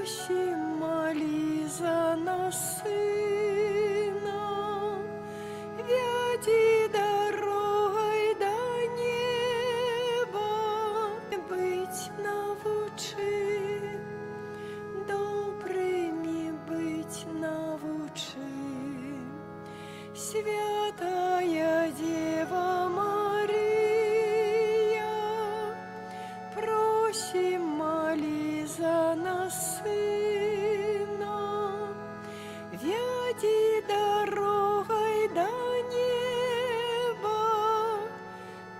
просім, малі за нас, Сина, вяді дорогой до неба, быть навучи, добрыми быть навучи. Святая Дева Мария, просим, моли за нас, Сына, веди дорогой до неба,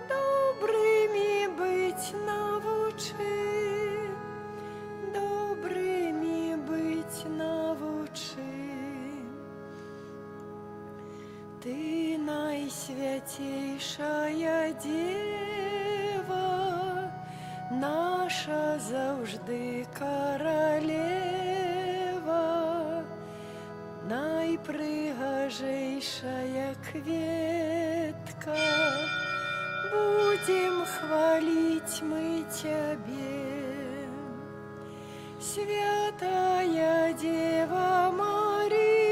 добрыми быть навучи, добрыми быть навучи. Ты найсвятейшая Дева, наша завжди королева, найпригожейшая кветка, будем хвалить мы Тебе. Святая Дева Мария,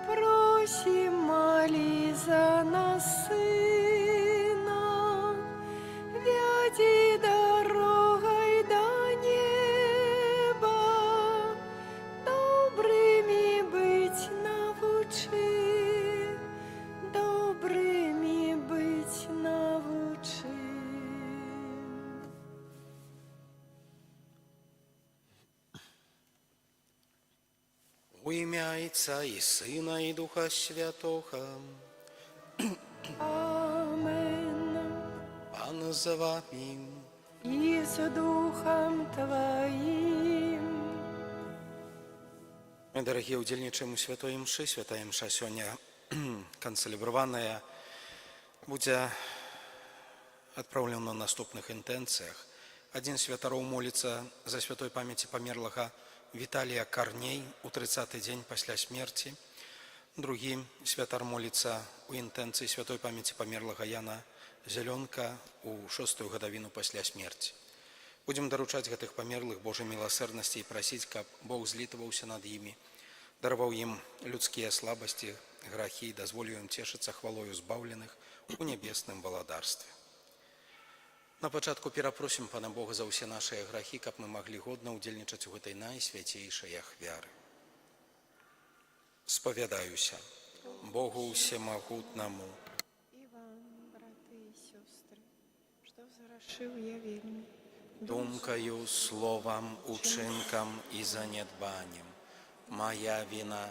просим, моли за нас, Сына, веди дорогой до неба, добрыми быть навучи, добрыми быть навучи. У ім'я Отця і Сина, і Духа Святого. Амен. Пан з вами. И с Духом Твоим. Дорогие, удзельнічаем у святой імшы. Святая імша сёння канцэлябраваная будзе адпраўлена ў наступных інтэнцыях. Адзін святароў моліцца за святой памяці памерлага Віталія Карней у 30-й дзень пасля смерці. Другі святар моліцца ў інтэнцыі святой памяці памерлага Яна Зялёнка у 6-ю гадавіну пасля смерці. Будзем даручаць гэтых памерлых Божай міласэрнасці і прасіць, каб Бог злітаваўся над імі, дараваў ім людскія слабасці, грахі, дазволіў ім цешыцца хвалою збаўленых у нябесным валадарстве. На пачатку перапросім Пана Бога за ўсе нашыя грахі, каб мы маглі годна ўдзельнічаць у гэтай найсвяцейшай ахвяры. Спавядаюся Богу ўсемагутнаму И вам, браты и сестры, что зграшыў я вельмі думкаю, словам, учынкам і занядбаннем. Моя вина,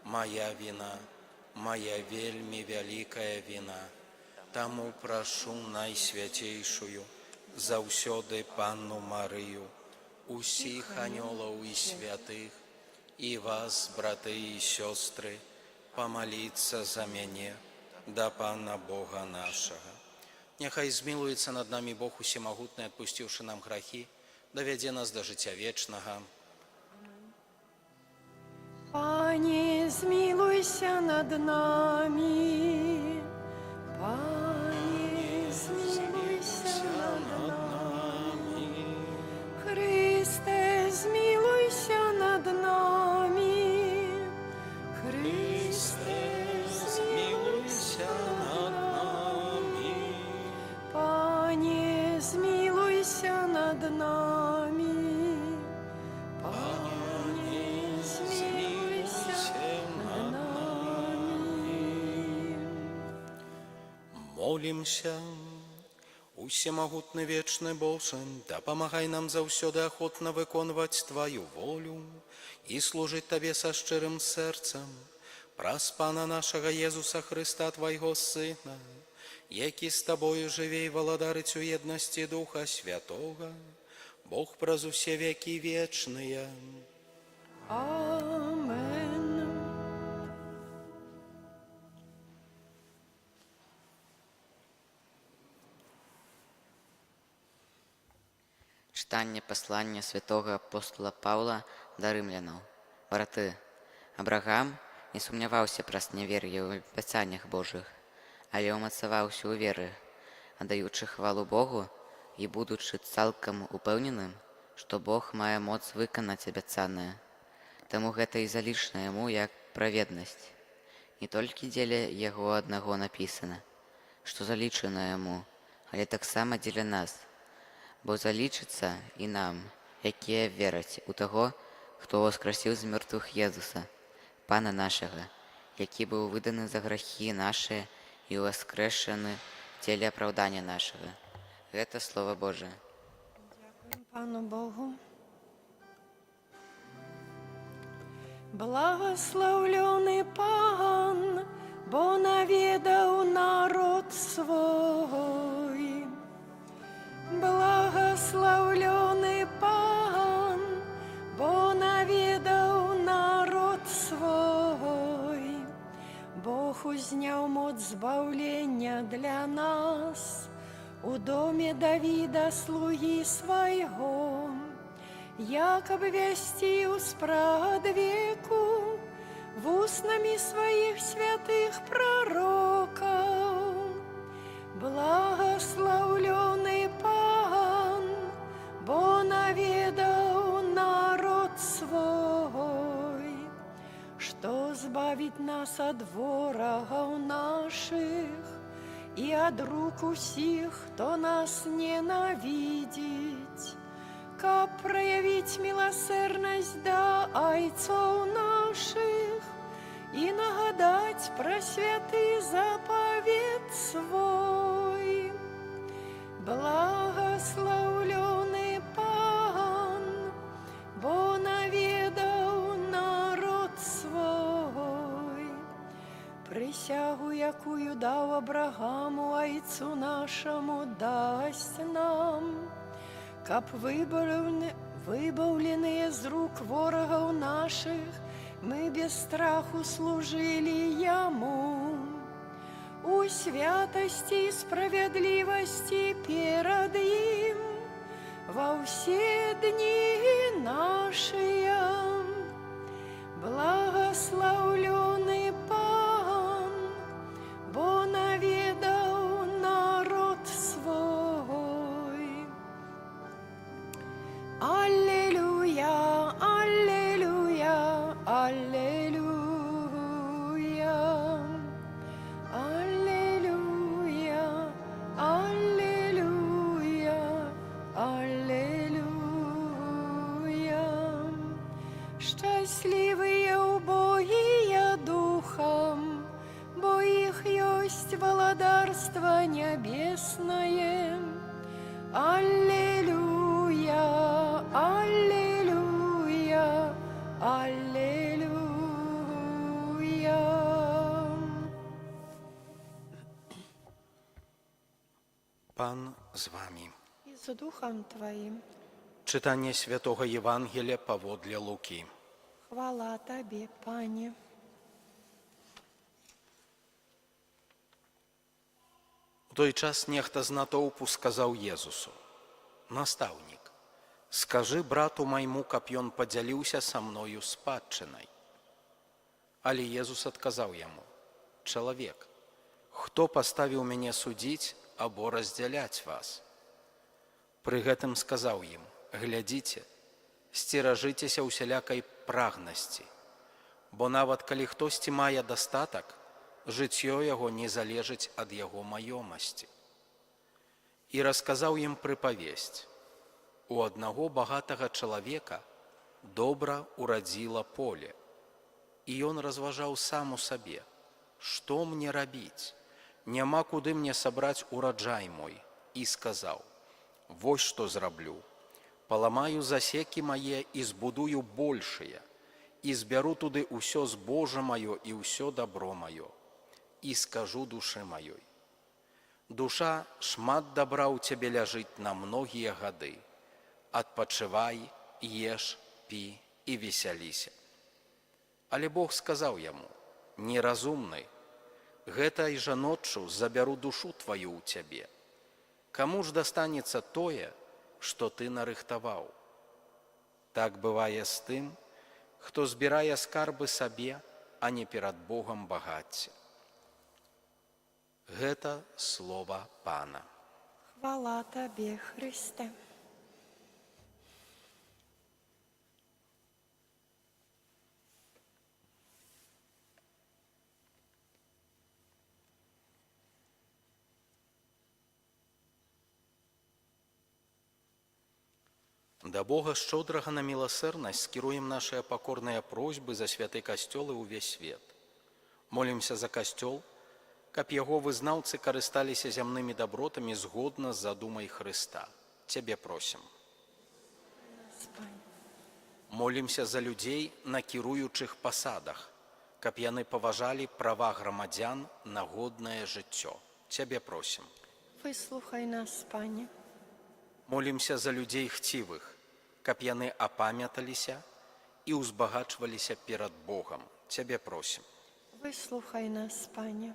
моя вина, моя вельмі вялікая вина. Таму прашу найсвяцейшую заўсёды Панну Марыю, усіх анёлаў і святых, і вас, браты і сёстры, памаліцца за мяне да Пана Бога нашага. Няхай змілуецца над намі Бог усемагутны, адпусціўшы нам грахі, давядзе нас да жыцця вечнага. Пане, змилуйся над нами. Пане, змилуйся над нами. Христе, змилуйся над нами. Христе, змилуйся над нами. Пане, змилуйся над нами. Молімся. Усемагутны вечны Боже, дапамагай нам заўсёды ахвотна выконваць Тваю волю і служыць Табе са шчырым сэрцам праз Пана нашага Езуса Хрыста, Твайго Сына, які з Табою жыве і валадарыць у еднасці Духа Святога, Бог праз усе векі вечныя. Амен. Чытанне паслання святога апостола Паўла да рымлянаў. Браты, Абрагам не сумняваўся праз нявер'е ў абяцаннях Божых, але ўмацаваўся ў веры, аддаючы хвалу Богу і будучы цалкам упэўненым, што Бог мае моц выканаць абяцанае. Таму гэта і залічана яму як праведнасць. Не толькі дзеля яго аднаго напісана, што залічана яму, але таксама дзеля нас, бо залічыцца і нам, якія вераць у таго, хто воскрасіў з мёртвых Езуса, Пана нашага, які быў выданы за грахі нашыя і воскрэшаны дзеля апраўдання нашага. Гэта Слова Божае. Дякуємо Пану Богу. Благословлений Пан, бо навідав народ свой. Благословлений Пан, бо навідав народ свой. Бог узняв моц збавлення для нас у доме Давида, слуги свайго, як обвястил спрад веку вуснами своих святых пророков. Благословленный Пан, бо наведал народ свой, что избавить нас от ворогов наших и от рук усих, кто нас ненавидит, как проявить милосердность до айцов наших и нагадать про святый заповед свой. Благословленный Пан, бо наведал народ свой. Присягу, якую дав Абрагаму, айцу нашему, дасть нам, каб выбавленные з рук ворогов наших, мы без страху служили Ему. У святости и справедливости перед Им во все дни наши. Благословленный Пан, бо наведал народ свой. Аллилуйя, аллилуйя, аллилуйя. Аллилуйя, аллилуйя, аллилуйя. Счастливые убогие духом, бо их есть володарство небесное. Аллилуйя, аллилуйя, аллилуйя. Пан з вами. И с Духом Твоим. Читання Святого Євангелія паводле Луки. Хвала Тебе, Пане. У той час нехта з натоўпу сказаў Езусу: «Настаўнік, скажы брату майму, каб ён падзяліўся са мною спадчынай». Але Езус адказаў яму: «Чалавек, хто паставіў мяне судзіць або раздзяляць вас?» Пры гэтым сказаў ім: «Глядзіце, сцеражыцеся ўсялякай прагнасці, бо нават калі хтосьці мае дастатак, жыццё яго не залежыць ад яго маёмасці». І расказаў ім прыпавесць: «У аднаго багатага чалавека добра урадзіла поле, і ён разважаў сам у сабе: што мне рабіць? Няма куды мне сабраць ураджай мой. І сказаў: вось што зраблю. Паламаю засекі мае і збудую большыя, і збяру туды ўсё збожа маё і ўсё дабро маё. І скажу душы маёй: душа, шмат дабра ў цябе ляжыць на многія гады. Адпачывай, еш, пі і весяліся». Але Бог сказаў яму: «Неразумны, гэтай жа ноччу забяру душу тваю ў цябе. Каму ж дастанецца тое, што ты нарыхтаваў?» Так бывае з тым, хто збірае скарбы сабе, а не перад Богом багацце. Гэта слова Пана. Хвала Тебе, Христе. Да Бога шчодрага на міласэрнасць скіруем нашыя пакорныя просьбы за святы касцёл і ўвесь свет. Молімся за касцёл, каб яго вызнаўцы карысталіся зямнымі дабротамі згодна з задумай Хрыста. Цябе просім. Спань. Молімся за людзей на кіруючых пасадах, каб яны паважалі права грамадзян на годнае жыццё. Цябе просім. Выслухай нас, Пане. Молімся за людзей хцівых, каб яны апамяталіся і ўзбагачваліся перад Богам. Цябе просім. Выслухай нас, Пане.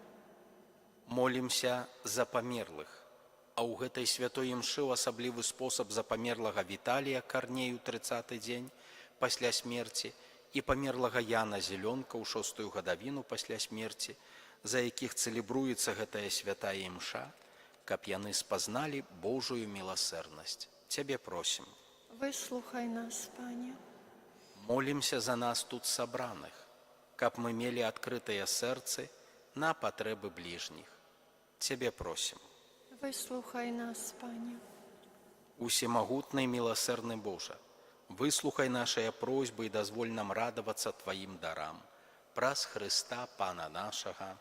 Молімся за памерлых, а ў гэтай святой імшы ў асаблівы спосаб за памерлага Віталія Карнею 30-й дзень пасля смерці і памерлага Яна Зелёнка ў 6-ю гадавіну пасля смерці, за якіх цэлебруецца гэтая святая імша, каб яны спазналі Божую міласэрнасць. Цябе просім. Выслухай нас, Пане. Молімся за нас тут сабраных, каб мы мелі адкрытыя сэрцы на патрэбы бліжніх. Цябе просім. Выслухай нас, Пане. Усемагутны міласэрны Божа, выслухай нашыя просьбы і дазволь нам радавацца Тваім дарам. Праз Хрыста, Пана нашага.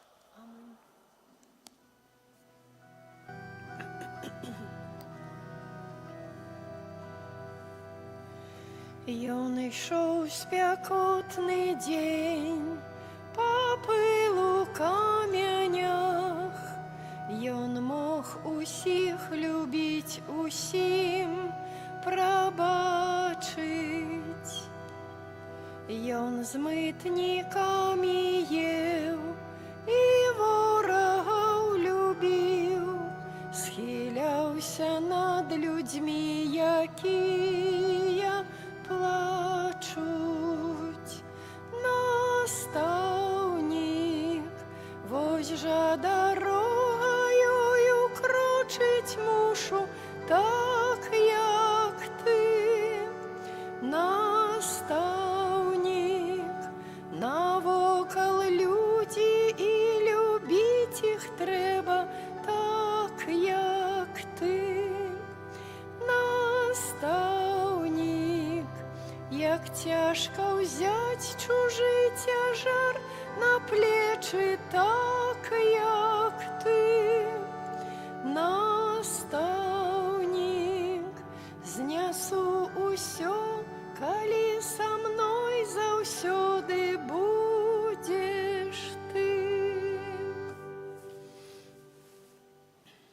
Ён ішоў спякотны дзень па пылу камянях. Ён мог усіх любіць, усім прабачыць. Ён з мытнікамі еў і ворагаў любіў, схіляўся над людзьмі, якія плачуць. Настаўнік, вось жа дарогаю крочыць мушу, так як ты. Настаўнік, навокал людзі і любіць іх трэба, так як ты. Настаўнік, як цяжка ўзяць чужы цяжар на плечы, так як ты. Настаўнік, знясу ўсё, калі са мной заўсёды будзеш ты.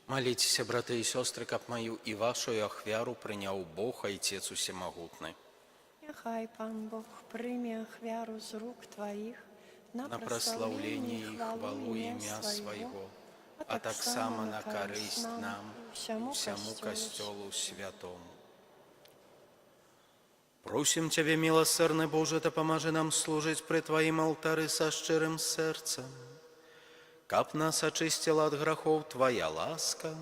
Маліцеся, браты і сёстры, каб маю і вашу ахвяру прыняў Бог, Айцец усемагутны. Няхай Пан Бог прыме ахвяру з рук Тваіх На праслаўленне і хвалу імя свайго, а таксама на карысць нам, усяму касцёлу святому. Просім Цябе, міласэрны Боже, дапамажы нам служыць пры Тваім алтары са шчырым сэрцам, каб нас ачысціла ад грахоў Твая ласка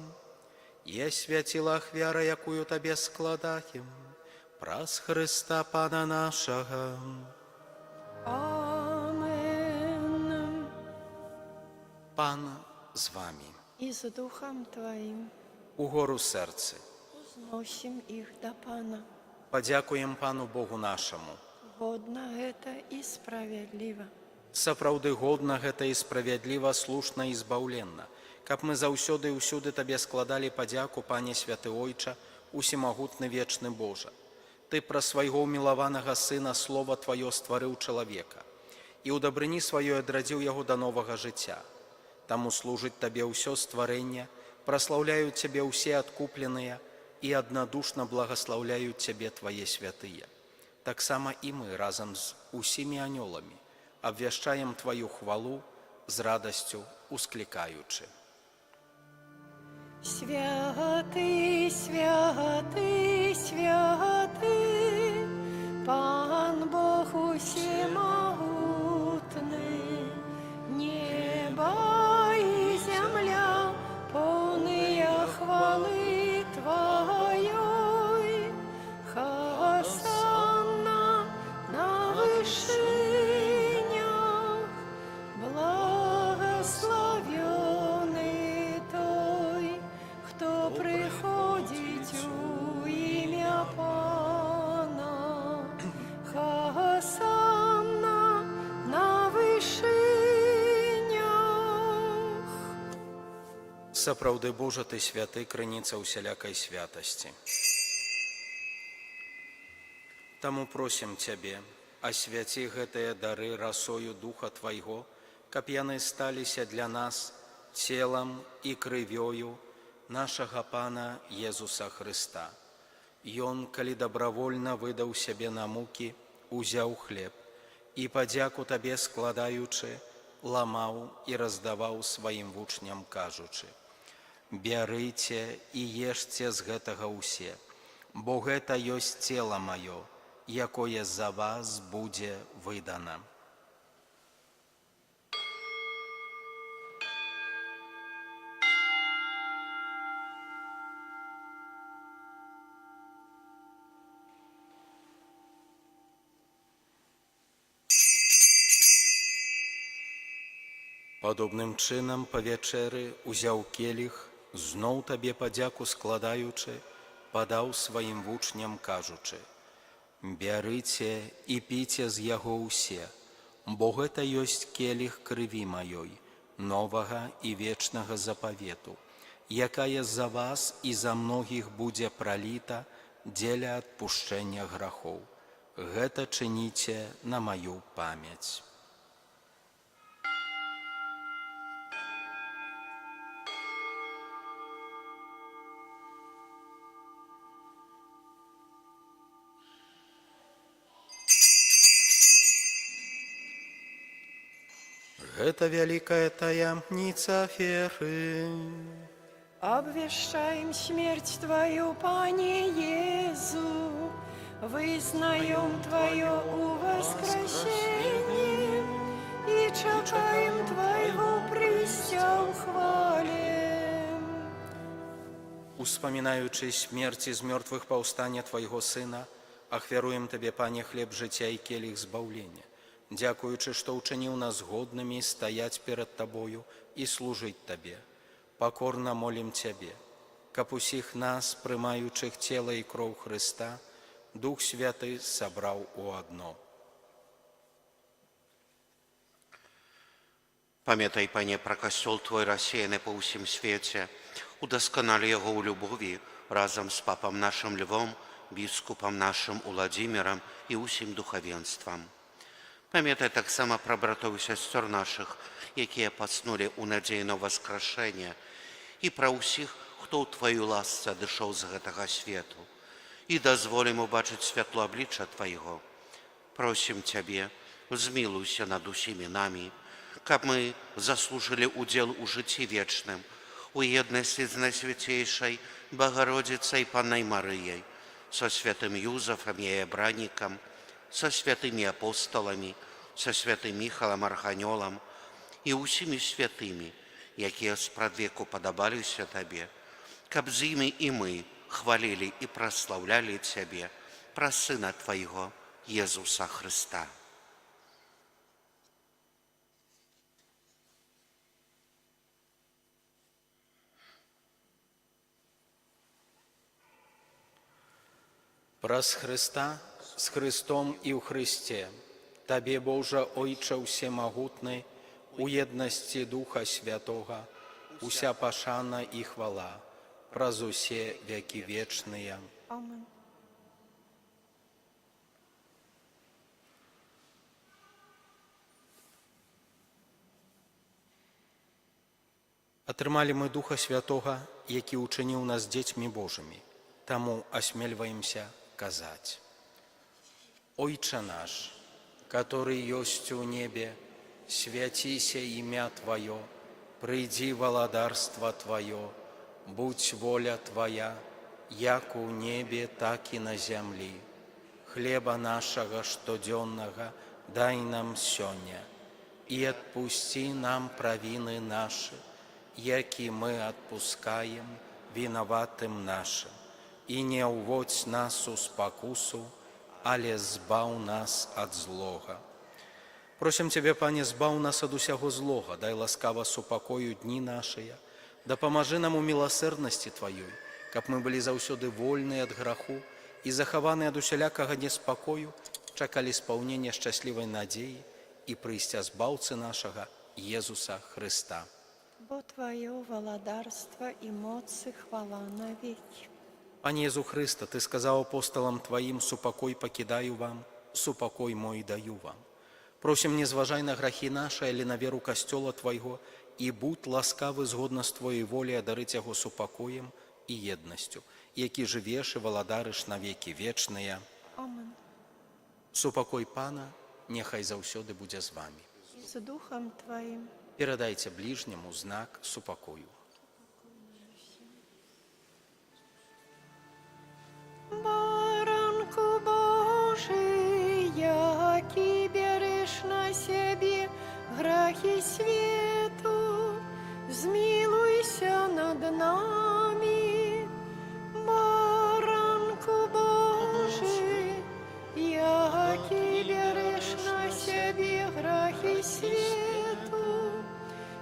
і асвяціла ахвяра, якую Табе складаем, праз Хрыста Пана нашага. Амен. Пан з вамі. І з Духом Твоим Угору сэрцы. узносім іх да Пана. Падзякуем Пану Богу нашаму. Годна гэта і справядліва. Сапраўды годна гэта і справядліва, слушна і збаўленна, каб мы заўсёды і ўсюды Табе складалі падзяку, Пане святы Ойча, усемагутны вечны Божа. Ты пра свайго ўмілаванага Сына Слова Тваё стварыў чалавека і ў дабрыні сваёй адрадзіў яго да новага жыцця. Таму служыць Табе ўсё стварэнне, праслаўляюць Цябе ўсе адкупленыя і аднадушна благаслаўляюць Цябе Твае святыя. Таксама і мы разам з усімі анёламі абвяшчаем Тваю хвалу з радасцю усклікаючы. Святы, святы, святы, Пан Бог усемагутны, неба і зямля поўныя хвалы Тваёй. Хасанна на вышынях, благословёны той, хто приходить у ім'я Пана. Сапраўды Божа, Ты святы, крыніца усялякай святасці. Таму просім Цябе, асвяці гэтыя дары расою Духа Твайго, каб яны сталіся для нас целам і крывёю нашага Пана Езуса Хрыста. Ён, калі дабравольна выдаў сябе на мукі, узяў хлеб і, падзяку Табе складаючы, ламаў і раздаваў сваім вучням, кажучы: «Бярыце і ешце з гэтага ўсе, бо гэта ёсць цела маё, якое за вас будзе выдана». Падобным чынам па вячэры узяў келіх, зноў Табе падзяку складаючы, падаў сваім вучням, кажучы: «Бярыце і піце з яго ўсе, бо гэта ёсць келіх крыві маёй, новага і вечнага запавету, якая за вас і за многіх будзе праліта дзеля адпушчэння грахоў. Гэта чыніце на маю памяць». Гэта вялікая таямніца веры. Обвещаем смерть Твою, Пане Иезу, вызнаем Твое воскресение и чекаем Твоего прыся ў хвале. Успамінаючы смерці з мёртвых паўстання Твайго Сына, ахвяруем Табе, Пане, хлеб жыцця і келіх збаўлення, дзякуючы, што ўчыніў нас годнымі стаяць перад Табою і служыць Табе. Пакорна молім Цябе, каб усіх нас, прымаючых цела і кроў Хрыста, Дух Святы сабраў у адно. Памятай, Пане, пра касцёл Твой рассеяны па ўсім свеце, удасканалі яго ў любові разам з папам нашым Львом, біскупам нашым Уладзімірам і ўсім духавенствам. Памятай таксама пра братоў і сясцёр нашых, якія пацнулі ў надзеі на воскрашэнне, і пра ўсіх, хто ў Тваёй ласцы адышоў з гэтага свету, і дазволім убачыць святло аблічча Твайго. Просім Цябе, змілуйся над усімі намі, каб мы заслужылі удзел у жыцці вечным, у еднасці з Найсвяцейшай Багародзіцай Паннай Марыяй, са святым Юзафам і Абранікам, са святымі апосталамі, са святым Міхалам Арханёлам і ўсімі святымі, якія спрадвеку падабаліся Табе, каб з імі і мы хвалілі і праслаўлялі Цябе праз Сына Твайго, Езуса Хрыста. Праз Хрыста, з Христом і ў Христе, Табе, Божа, Ойча ўсемагутны, у еднасці Духа Святога, уся пашана і хвала, праз усе векі вечныя. Амин. Атрымалі мы Духа Святога, які ўчыніў нас дзецьмі Божымі, таму асмельваемся казаць: «Ойча наш, который ёсць у небе, свяціся імя Твое, прыйдзі валадарства Твое, будь воля Твоя, як у небе, так і на зямлі. Хлеба нашага штодзённага дай нам сёння, і адпусці нам правіны нашы, які мы адпускаем вінаватым нашым, і не ўводзь нас у спакусу, але збаў нас ад злога». Просім Цябе, Пане, збаў нас ад усяго злога, дай ласкава супакою дні нашыя, дапамажы нам у міласэрнасці Тваёй, каб мы былі заўсёды вольныя ад граху і захаваныя ад усялякага неспакою, чакалі спаўнення шчаслівай надзеі і прыйсця збаўцы нашага Езуса Хрыста. Бо Твое владарство и моц и хвала навеки. Пане Езу Христа, Ты сказал апостолам Твоим: «Супокой покидаю вам, супокой мой даю вам». Просим, не зважай на грахи наши, але на веру Костёла Твоего, и будь ласкавы згодна з Твоей волей адарыць яго супакоем и еднасцю, які жывеш и валадарыш на веки вечныя. Амин. Супокой Пана нехай заўсёды будзе з вами. И с Духом Твоим. Перадайте ближнему знак супокою. Баранку Божий, який береш на себе грехи свету, змилуйся над нами. Баранку Божий, який береш на себе грехи свету,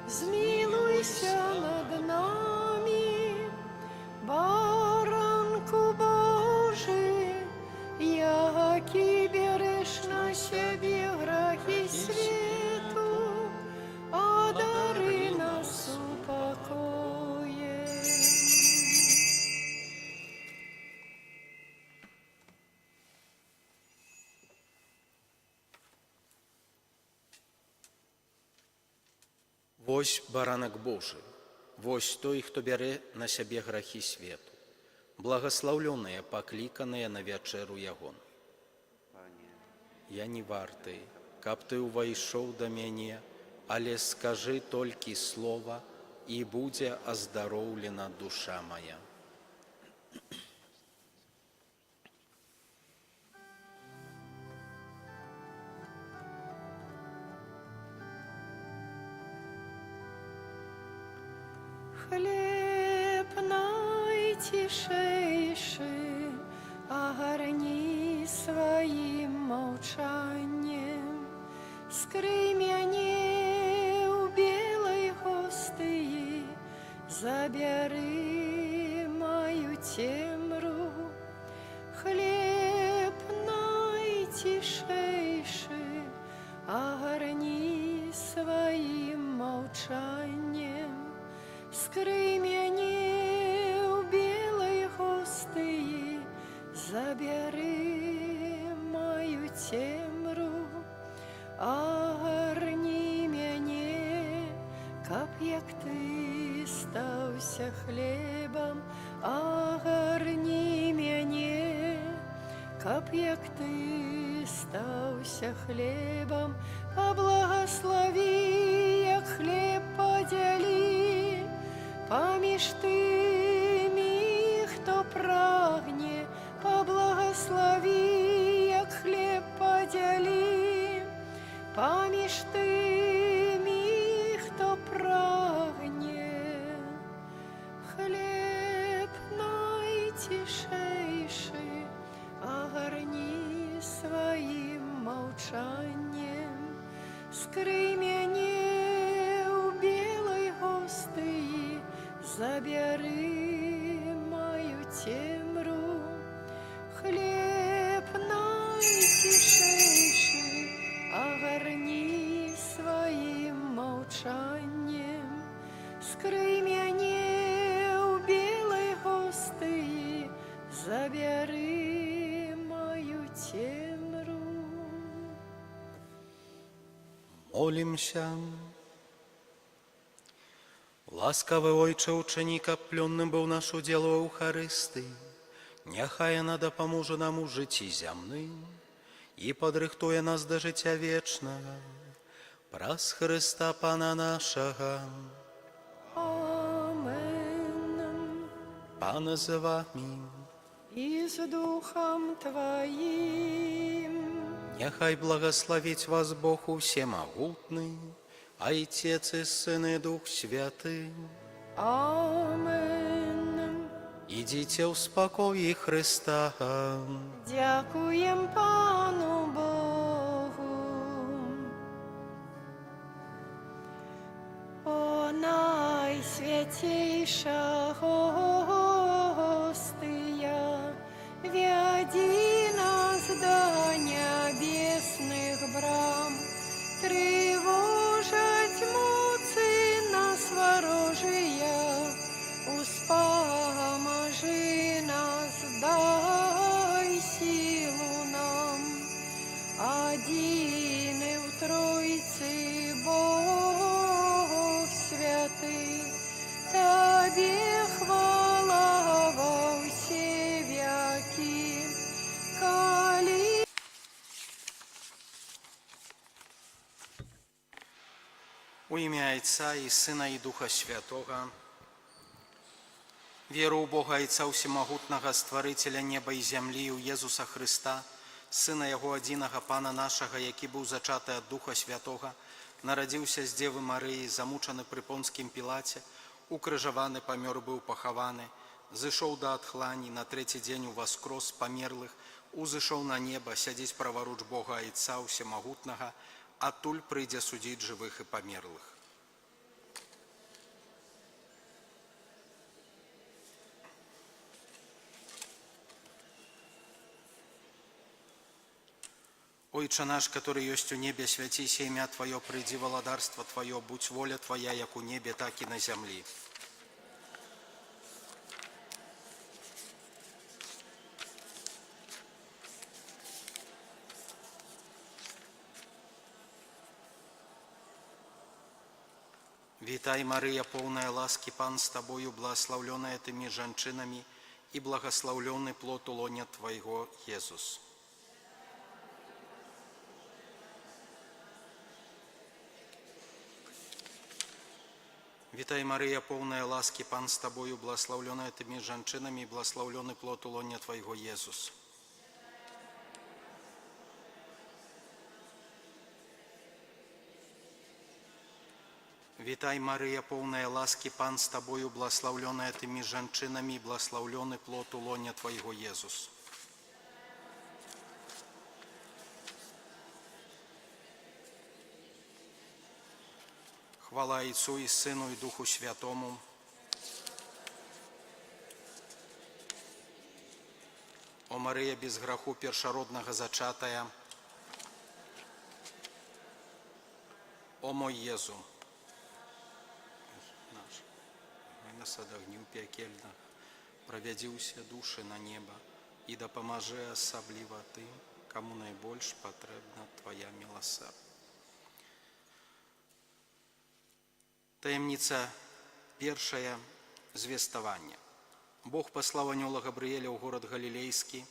змилуйся над нами. Баранку Божий, який береш на себе грехи свету, одари нас упокоем. Вось баранак Божий, вось той, хто бярэ на сябе грахі свету. Благаслаўлёныя, пакліканыя на вячэру Ягон. Я не варты, каб ты ўвайшоў да мяне, але скажы толькі слова, і будзе аздароўлена душа моя. Хлеб найтишейший огорни своим молчанием, скрый мяне у белой гостии, забери мою темру. Хлеб найтишейший огорни своим молчанием, скрый мяне у белой гостии, забери мою темру. Огорни мяне, каб як ты стаўся хлебом. Огорни мяне, каб як ты стаўся хлебом. Поблагослови, як хлеб подзялі паміж тымі, хто прагне. Поблагослови, як хлеб подзялі паміж тымі, хто прагне. Хлеб найтишейший огорни своим молчанием, скрый мяне у белой гостии, забери мою темру. Хлеб найтишейший огорни своим молчанием, скрый мяне у белой гостии, забери мою темру. Молимся. Ласкавы Ойче, учені, каб плённым быў наш удзел у Еўхарыстыі, няхай яна дапаможа нам у жыцці зямным і падрыхтуе нас да жыцця вечнага. Праз Хрыста Пана нашага. Амен. Пана з вами. И с Духом Твоим. Няхай благословить вас Бог усемогутный, Отец и Сын и Дух Святый. Амен. Идите в спокое Христа. Дякуем Пану Богу. О найсвятейша гостия, веди нас до небесных брам, тревожать муцы нас ворот. Во имя Отца и Сына и Духа Святого. Веру ў Бога Отца Всемогутнага, Стварителя неба и земли, у Иисуса Христа, Сына Его одиного, Пана нашего, які быў зачаты от Духа Святого, народился с Девы Марии, замучаны при Понскім Пилате, укрыжаваны, помер, был похованы, зышоў да отхлани, на третий день увоскрос померлых, узышоў на небо, сядзіць праваруч Бога Отца Всемогутнага, адтуль прыйдзе судзіць живых и померлых. Ойче наш, который есть у небе, святися имя Твое, приди владарство Твое, будь воля Твоя, як у небе, так и на земли. Витай, Мария, полная ласки, Пан с Тобою, благословленная Ты между женщинами, и благословленный плод лона Твоего, Иисус. Витай, Мария, полная ласки, Пан с Тобою, благословленная Ты между женщинами, и благословленный плод лона Твоего, Иисус. Витай, Мария, полная ласки, Пан с Тобою, благословленная Ты между женщинами, и благословленный плод лона Твоего, Иисус. Хвала Отцу и Сыну и Духу Святому. О Мария, без греху першородного зачатая, о мой Езу, наш, нас от огню пекельных, проведи усе души на небо, и да поможи особливо Ты, кому наибольш потребна Твоя милосердие. Таємниця першая – звествование. Бог послал анёла Габриэля в город Галилейский,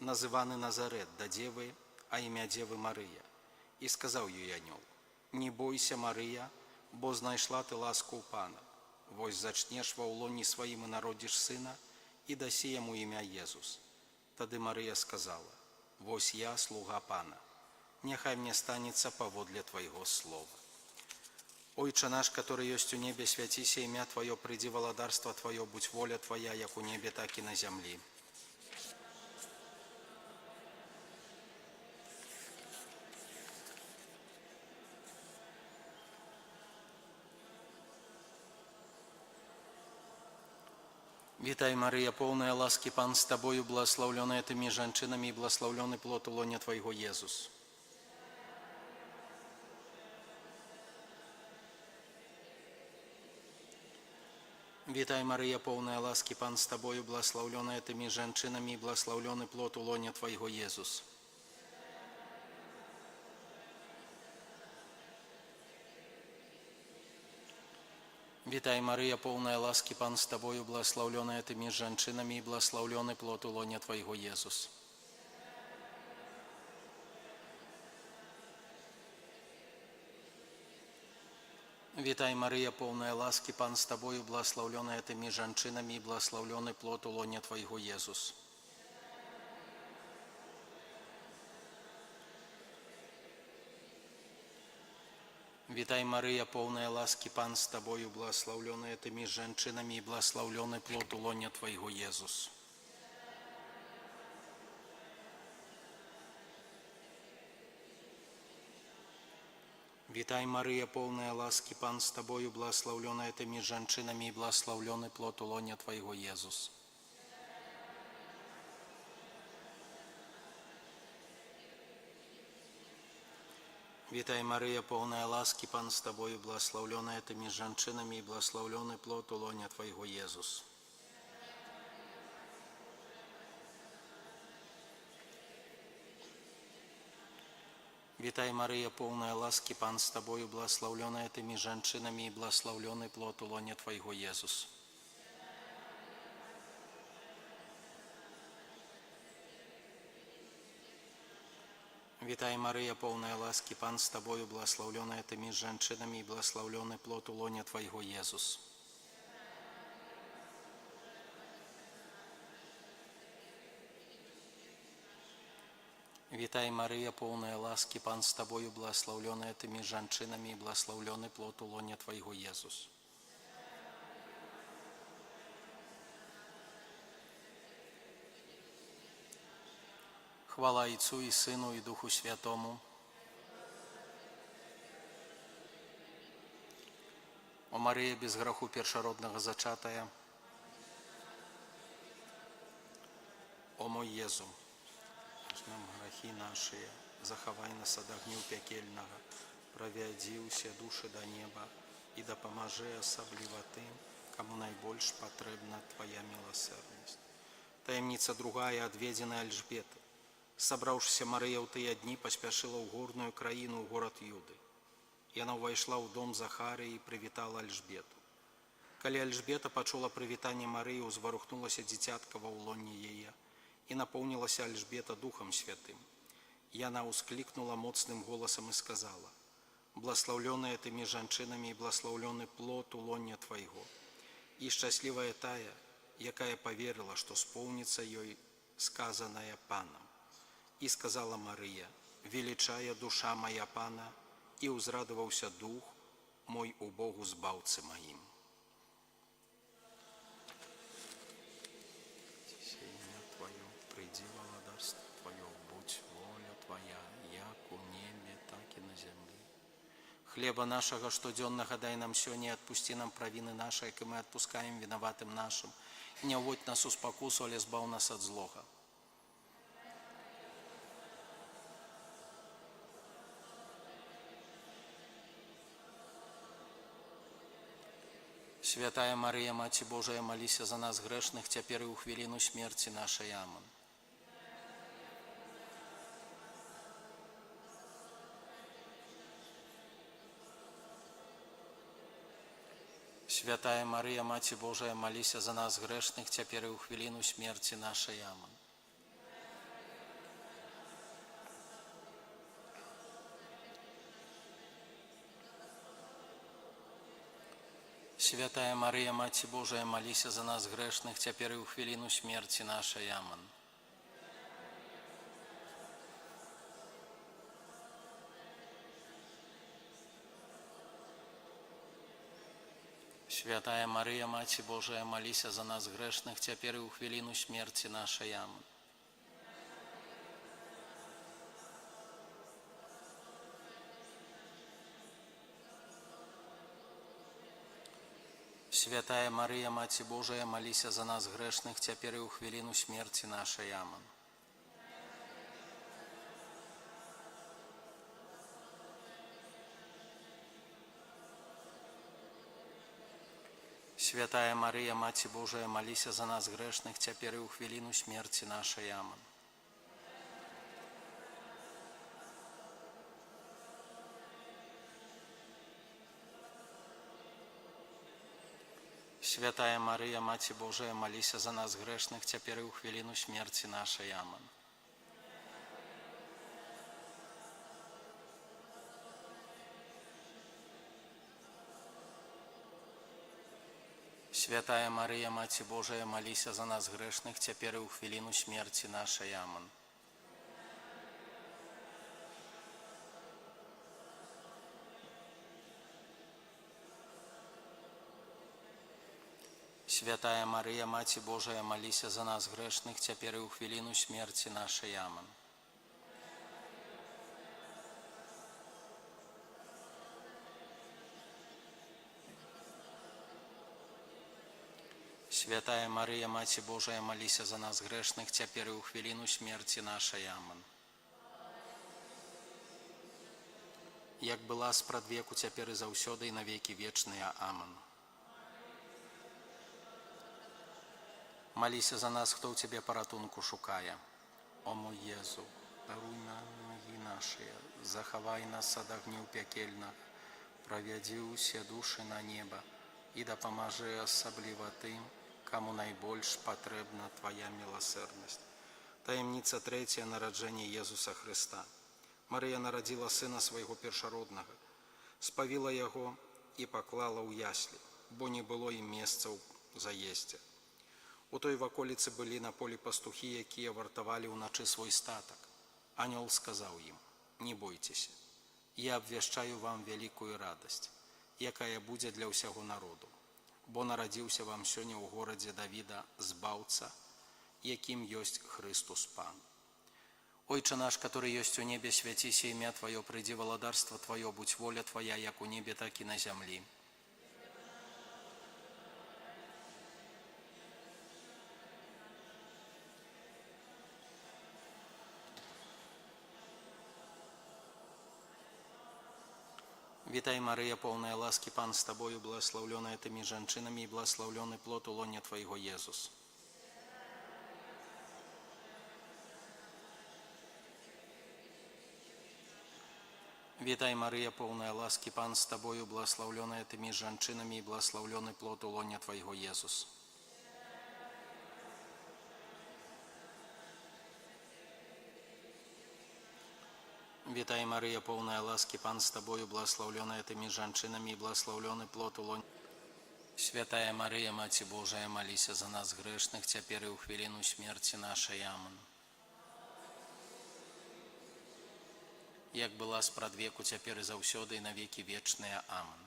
называнный Назарет, да девы, а имя девы Мария. И сказал ей анёл: «Не бойся, Мария, бо знайшла ты ласку у Пана. Вось зачнешь во улоні своим и народишь сына, и даси ему имя Иисус». Тады Мария сказала: «Вось я, слуга Пана, нехай мне станется поводле Твоего слова». Ойче наш, который есть у небе, святися имя Твое, приди владарство Твое, будь воля Твоя, як у небе, так и на земли. Витай, Мария, полная ласки, Пан с Тобою, благословленная Ты между женщинами, и благословленный плод лона Твоего, Иисус. Витай, Мария, полная ласки, Пан с Тобою, благословленная Ты между женщинами, и благословленный плод лона Твоего, Иисус. Витай, Мария, полная ласки, Пан с Тобою, благословленная Ты между женщинами, и благословленный плод лона Твоего, Иисус. Витай, Мария, полная ласки, Пан с Тобою, благословленная Ты между женщинами, и благословленный плод лона Твоего, Иисус. Витай, Мария, полная ласки, Пан с Тобою, благословленная Ты между женщинами, и благословленный плод лона Твоего, Иисус. Витай, Мария, полная ласки, Пан с Тобою, благословленная Ты между женщинами, и благословленный плод лона Твоего, Иисус. Витай, Мария, полная ласки, Пан с Тобою, благословленная Ты между женщинами, и благословленный плод лона Твоего, Иисус. Витай, Мария, полная ласки, Пан с Тобою, благословленная Ты между женщинами, и благословленный плод лона Твоего, Иисус. Вітай, Мария, полная ласки, Пан с тобою, благословленная ты между женщинами, и благословленный плод лона Твоего, Иисус. Вітай, Мария, полная ласки, Пан с тобою, благословленная ты между женщинами, и благословленный плод лона Твоего, Иисус. Хвала Отцу и Сыну и Духу Святому. О Мария, без греху першородного зачатая, о мой Езу, нам грехи наши, заховай нас от огню пекельного, проведи усе души до неба и да поможи особливо тым, кому найбольш потребна Твоя милосердность. Таемница другая, отведенная Альжбеты. Собравшись, Мария ў тыя дні паспяшыла ў горную краіну, ў горад Юды. Яна ўвайшла ў дом Захарыі і прывітала Альжбету. Калі Альжбета пачула прывітанне Марыі, узварухнулася дзіцятка ва ўлонні яе, і напоўнілася Альжбета Духом Святым. Яна ўсклікнула моцным голасам і сказала: «Благословленная ты между жанчынамі і благословленный плод улоння Твайго, і шчаслівая тая, якая поверила, што споўніцца ёй сказанае Панам. И сказала Мария: величая душа моя Пана, и узрадовался дух мой у Богу Збавцы моим. Сеяние Твое, приди володарство Твое, будь воля Твоя, як у небе, так и на земле. Хлеба нашего штоденного дай нам сёння, отпусти нам провины наши, как и мы отпускаем виноватым нашим. И не уводь нас у спокусу, але збав нас от злого. Святая Мария, Мать Божия, молися за нас грешных, теперь и у хвилину смерти нашей. Аминь. Святая Мария, Мать Божия, молися за нас грешных, теперь и у хвилину смерти нашей. Аминь. Святая Мария, Мать Божия, молися за нас грешных, теперь и у хвилину смерти нашей. Аминь. Святая Мария, Мать Божия, молися за нас грешных, теперь и у хвилину смерти нашей. Аминь. Святая Мария, Мать Божия, молися за нас грешных, теперь и у хвилину смерти нашей. Аминь. Святая Мария, Мать Божия, молися за нас грешных, теперь и у хвилину смерти нашей. Аминь. Святая Мария, Мать Божия, молися за нас грешных, теперь и у хвилину смерти нашей. Аминь. Святая Мария, Мать Божия, молися за нас грешных, теперь и у хвилину смерти нашей. Аминь. Святая Мария, Мать Божия, молися за нас грешных, теперь и у хвилину смерти нашей. Аминь. Святая Мария, Мать Божия, молися за нас грешных, теперь и у хвилину смерти нашей. Аминь. Як была спрадвеку, теперь и заўсёды, и навеки вечные. Аминь. Молися за нас, кто у Тебе поратунку шукає. О мой Єзу, даруй нам гріхи наші, заховай нас от огню пекельного, проведи усе души на небо и да поможи особливо тым, кому найбольш потребна Твоя милосердность. Таємниця третя, народження Єсуса Христа. Марыя нарадзіла сына свайго першароднага, спавіла яго і паклала ў яслі, бо не было ім месцаў заездзе. У той ваколіцы былі на полі пастухі, якія вартавалі ўначы свой статак. Анёл сказаў ім: «Не бойцеся, я абвяшчаю вам вялікую радасць, якая будзе для ўсяго народу, бо нарадзіўся вам сёння ў горадзе Давіда збаўца, якім ёсць Христус Пан. Ойче наш, который есть у небе, святися имя Твое, приди владарство Твое, будь воля Твоя, як у небе, так и на земле. Вітай, Мария, полная ласки, Пан с Тобою, благословленная Ты между женщинами, и благословленный плод у лоня Твоего, Иисус. Вітай, Мария, полная ласки, Пан с Тобою, благословленная Ты между женщинами, и благословленный плод у лоня Твоего, Иисус. Вітай, Мария, полная ласки, Пан с Тобою, благословленная Ты между женщинами, и благословленный плод у лоня. Святая Мария, Мать Божия, молись за нас грешных, теперь и у хвилину смерти нашей. Аминь. Як была спрадвеку, цяпер і заўсёды, і на векі вечныя. Амин.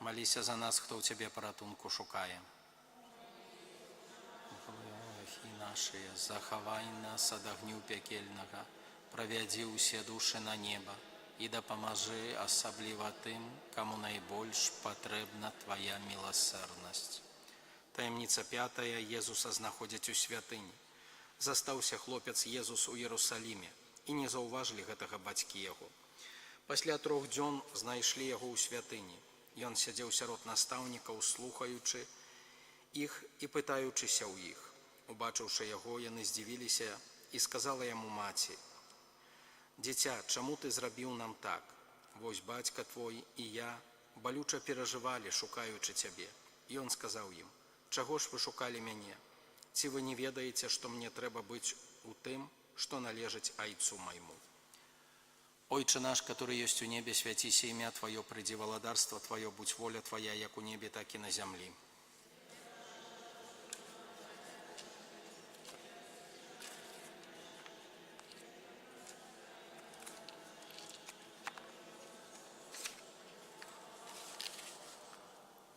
Маліся за нас, хто ў Цябе паратунку шукае. Грехі нашыя, захавай нас ад агню пякельнага, правядзі ўсе душы на неба і дапамажы асабліва тым, каму найбольш патрэбна Твая міласэрнасць. Таямніца 5. Езуса знаходзяць у святыні. Застаўся хлопец Езус у Іерусаліме, і не заўважылі гэтага бацькі яго. Пасля 3 дзён знайшлі яго ў святыні. Ён сядзеў сярод настаўнікаў, слухаючы іх і пытаючыся ў іх. Убачыўшы яго, яны здзівіліся, і сказала яму маці: «Дзіця, чаму ты зрабіў нам так? Вось бацька твой і я балюча перажывалі, шукаючы цябе». Ён сказаў ім: «Чаго ж вы шукалі мяне? Ці вы не ведаеце, што мне трэба быць у тым, што належыць айцу майму? Ойче наш, который есть у небе, святися имя Твое, приди владарство Твое, будь воля Твоя, як у небе, так и на земле».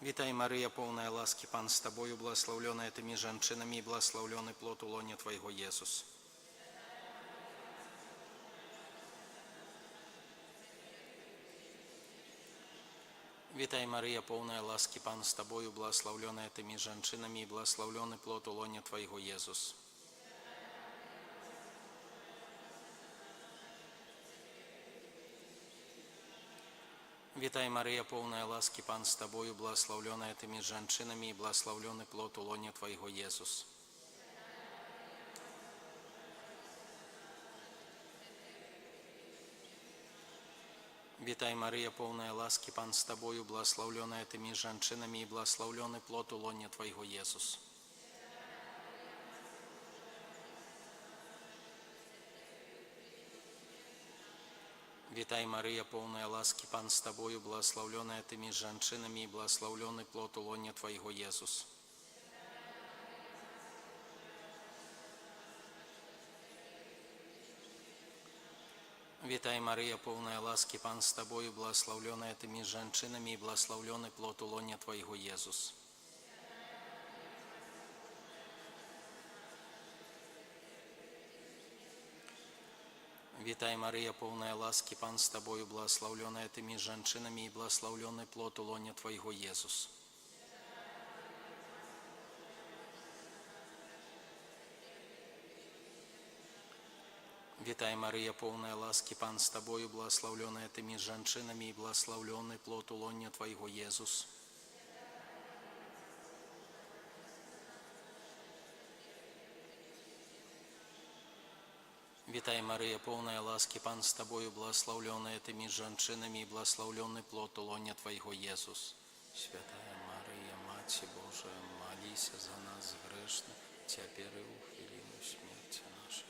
Вітай, Мария, полная ласки, Пан с Тобою, благословленная Ты между женщинами, и благословленный плод у лоня Твоего, Иисус. Вітай, Мария, полная ласки, Пан с Тобою, благословленная Ты между женщинами, и благословленный плод у лоня Твоего, Иисус. Вітай, Мария, полная ласки, Пан с Тобою, благословленная Ты между женщинами, и благословленный плод у лоня Твоего, Иисус. Вітай, Мария, полная ласки, Пан с Тобою, благословленная Ты между женщинами, и благословленный плод у лоня Твоего, Иисус. Вітай, Мария, полная ласки, Пан с Тобою, благословленная Ты между женщинами, и благословленный плод у лоня Твоего, Иисус. Вітай, Мария, полная ласки, Пан с Тобою, благословленная Ты между женщинами, и благословленный плод у лоня Твоего, Иисус. Вітай, Мария, полная ласки, Пан с Тобою, благословленная Ты между женщинами, и благословленный плод у лоня Твоего, Иисус. Вітай, Мария, полная ласки, Пан с Тобою, благословленная Ты между женщинами, и благословленный плод у лоня Твоего, Иисус. Вітай, Мария, полная ласки, Пан с Тобою, благословленная Ты между женщинами, и благословленный плод у лоня Твоего, Иисус. Святая Мария, Мать Божия, молись за нас грешных, теперь и у хвилину смерти нашей.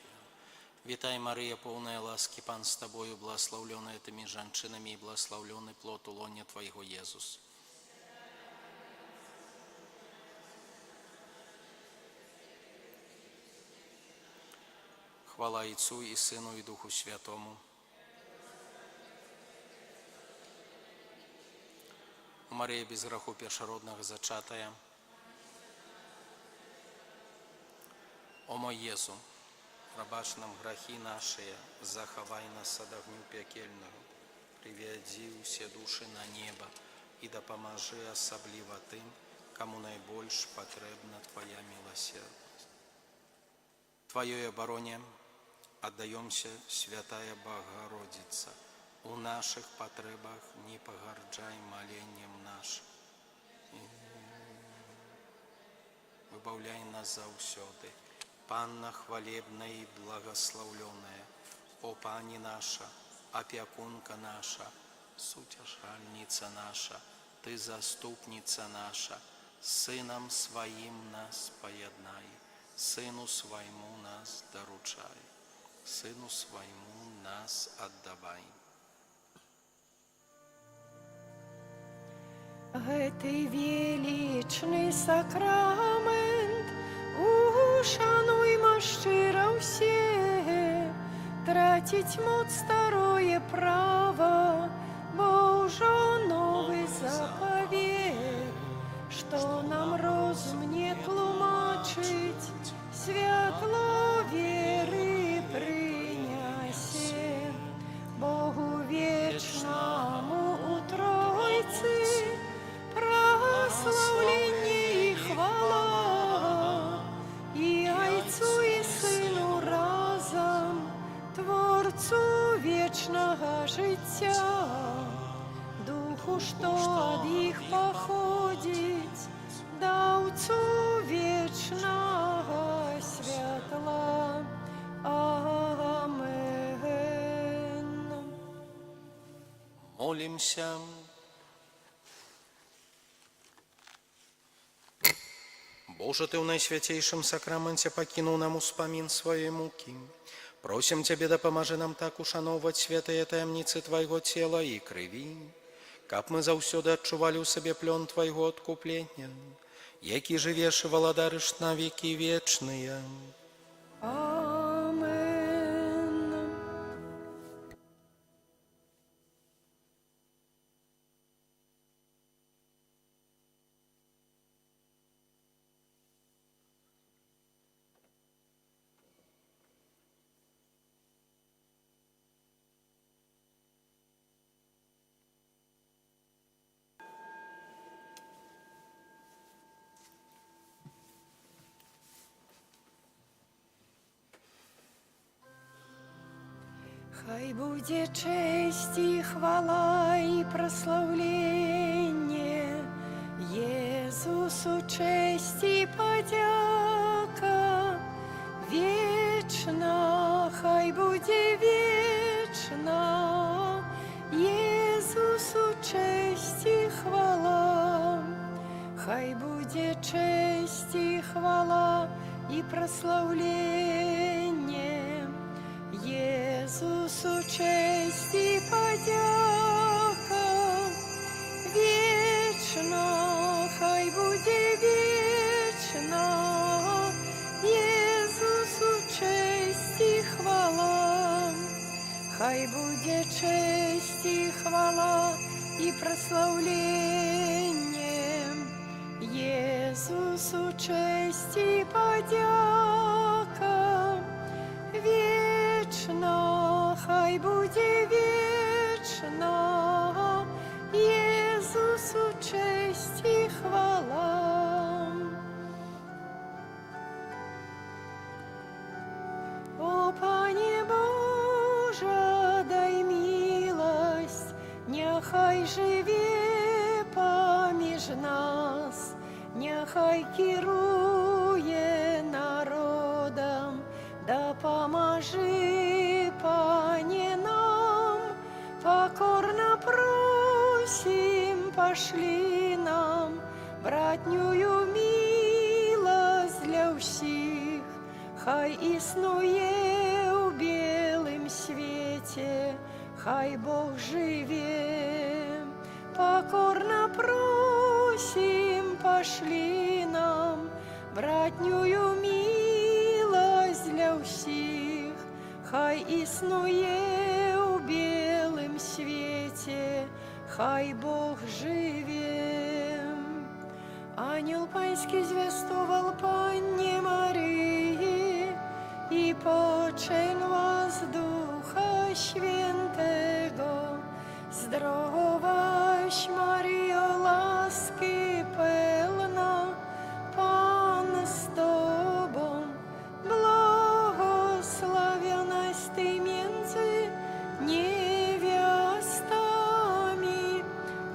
Вітай, Марія, повная ласки, Пан с тобою, благословленная ты между женщинами, и благословленный плод лона Твоего, Иисус. Хвала Отцу и Сыну и Духу Святому. Мария без греху першородного зачатая. О мой Езу, пробачь нам грехи наши, заховай нас от огню пекельного, приведи все души на небо и да поможи особливо тем, кому наибольше потребна Твоя милосердность. Твоей обороне отдаемся, Святая Богородица, у наших потребах не погорджай молением нашим. Выбавляй нас заусёды, Панна хвалебная и благословленная, о Пани наша, опекунка наша, сутешальница наша, Ты заступница наша, Сыном Своим нас поеднай, Сыну Своему нас доручай, Сыну Своему нас отдавай. Гэтый величный сакрамент ушануйма шчыра ўсе, траціць моц старое право, бо ўжо новы запавет, што нам розум не тлумачыць, святло веры прынясе. Богу вечнаму у Тройцы прославленне и хвала, и Отцу и Сыну разом, Творцу вечного життя, Духу, што ад іх паходзіць, Даўцу вечнага святла. Амен. Молимся. Боже, Ты в наисвятейшем сакраменте покинул нам успомин своей муки. Просим Тебе, да поможи нам так ушановывать святые таямницы Твоего тела и крови, каб мы заўсёды адчували у себе плен Твоего откупления, які живеш и валадарыш на веки вечные. Амен. Хай буде честь і хвала і прославлення Єсусу, честь і подяка вічна, хай буде вічна Єсусу, честь і хвала, хай буде честь і хвала і прославлення Єсусу, честь і подяка вічна, хай буде вічна Єсусу, честь і хвала, хай буде честь і хвала і прославлення Єсусу, честь і подяка вічна, хай буде вічна Єсусу, честь і хвала. О, Пане Боже, дай милость, нехай живе поміж нас, нехай керує народом, да поможи, Пане, нам, покорно просим, пошли нам братнюю милость для всіх, хай існує у свете, хай Бог живе. Покорно просим, пошли нам братнюю милость для всех, хай існує у белым свете, хай Бог живе. Ангел Панський звестував Панні Марії, і почен вас Духа Świętego. Zdrowaś Maryjo, łaski pełna, Pan z Tobą, błogosławionaś Ty między niewiastami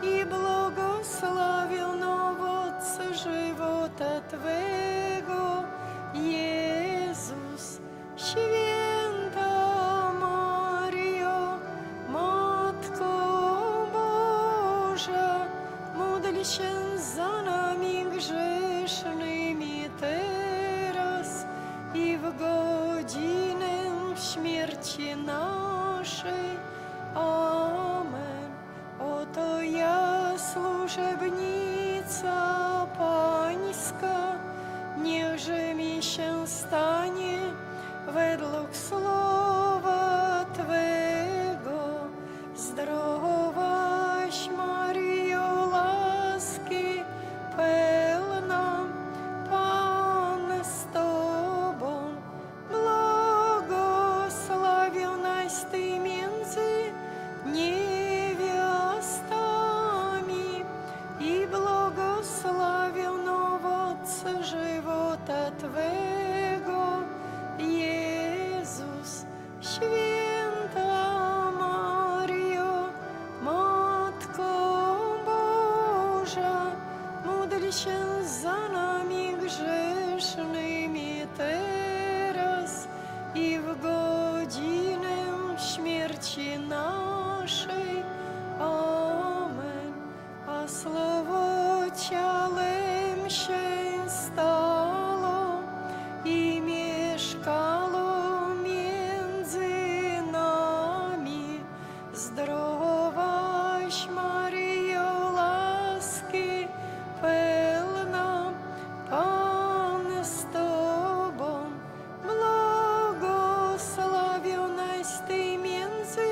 i błogosławiony owoc żywota Twego, Jezus. Święta Maryjo, Matko Boża, módl się za nami grzesznymi teraz i w godzinę śmierci naszej. Amen. Oto ja, służebnica Pańska, niechże mi się stanie według słowa Twego. Zdrowaś Maryjo, łaski pełna, Pan z Tobą, błogosławionaś Ty między niewiastami i błogosławiony owoc żywota Twego, Jezus. Święta Maryjo, Matko Boża, módl się za nami grzesznymi teraz i w godzinę śmierci naszej. Amen. A słowo ciałem się stało i mieszkało między nami. Zdrowaś Maryjo, łaski pełna, Pan z Tobą, błogosławionaś Ty między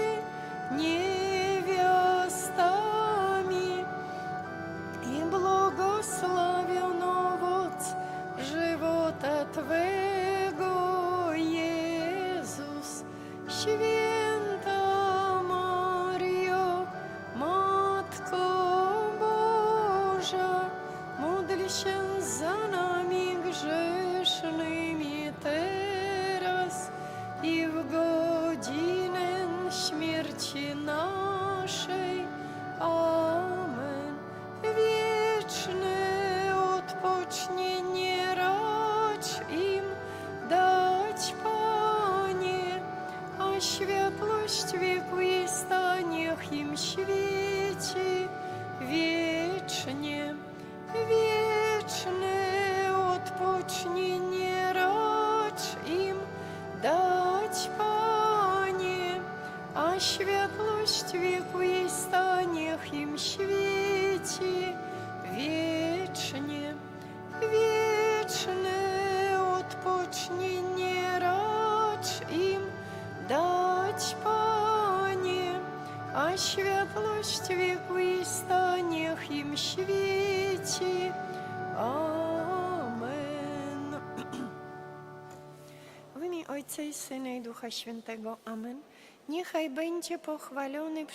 niewiastami i błogosławiony owoc żywota Twego, Jezus. Święta Maryjo, Matko Boża, módl się za nami grzesznymi teraz i w godzinę śmierci naszej. Amen. Wieczne odpocznienie racz im dać, Panie, a światłość wieku jest niech im świeci wiecznie. Wieczne odpocznienie racz im dać, Panie, a światłość wieku jest niech im świeci wiecznie. Wieczne odpocznienie racz im dać, Panie, a światłość wieku jest niech im świeci. Amen. W imię Ojca i Syna i Ducha Świętego. Amen. Niechaj będzie pochwalony